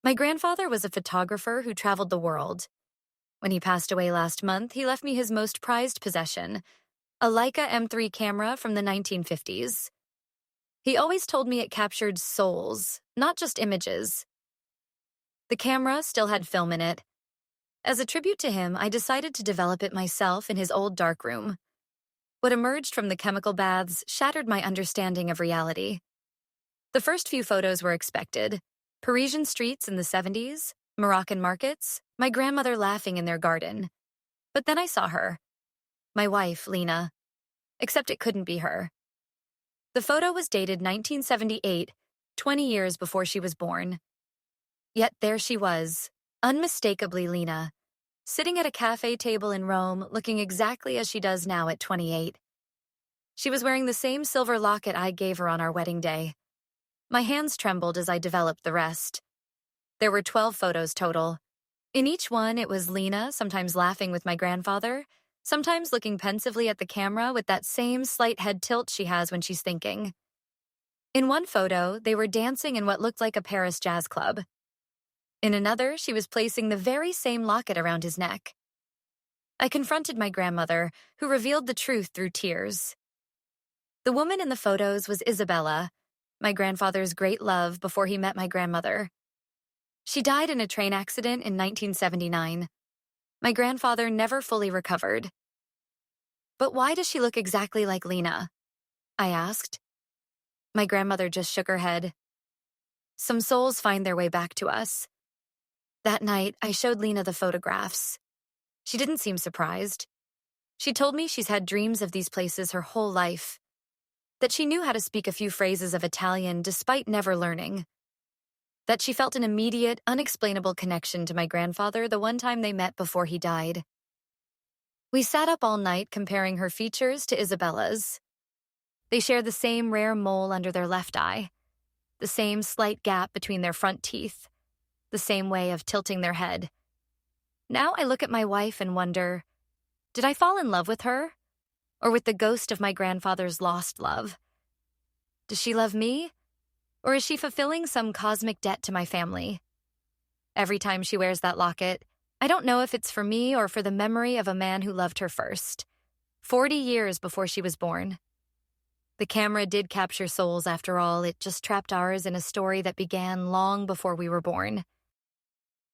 My grandfather was a photographer who traveled the world. When he passed away last month, he left me his most prized possession, a Leica M3 camera from the 1950s. He always told me it captured souls, not just images. The camera still had film in it. As a tribute to him, I decided to develop it myself in his old darkroom. What emerged from the chemical baths shattered my understanding of reality. The first few photos were expected. Parisian streets in the 70s, Moroccan markets, my grandmother laughing in their garden. But then I saw her. My wife, Lena. Except it couldn't be her. The photo was dated 1978, 20 years before she was born. Yet there she was, unmistakably Lena, sitting at a cafe table in Rome looking exactly as she does now at 28. She was wearing the same silver locket I gave her on our wedding day. My hands trembled as I developed the rest. There were 12 photos total. In each one, it was Lena, sometimes laughing with my grandfather, sometimes looking pensively at the camera with that same slight head tilt she has when she's thinking. In one photo, they were dancing in what looked like a Paris jazz club. In another, she was placing the very same locket around his neck. I confronted my grandmother, who revealed the truth through tears. The woman in the photos was Isabella, my grandfather's great love before he met my grandmother. She died in a train accident in 1979. My grandfather never fully recovered. But why does she look exactly like Lena? I asked. My grandmother just shook her head. Some souls find their way back to us. That night, I showed Lena the photographs. She didn't seem surprised. She told me she's had dreams of these places her whole life, that she knew how to speak a few phrases of Italian despite never learning, that she felt an immediate, unexplainable connection to my grandfather the one time they met before he died. We sat up all night comparing her features to Isabella's. They share the same rare mole under their left eye, the same slight gap between their front teeth, the same way of tilting their head. Now I look at my wife and wonder, did I fall in love with her? Or with the ghost of my grandfather's lost love? Does she love me? Or is she fulfilling some cosmic debt to my family? Every time she wears that locket, I don't know if it's for me or for the memory of a man who loved her first, 40 years before she was born. The camera did capture souls after all, it just trapped ours in a story that began long before we were born.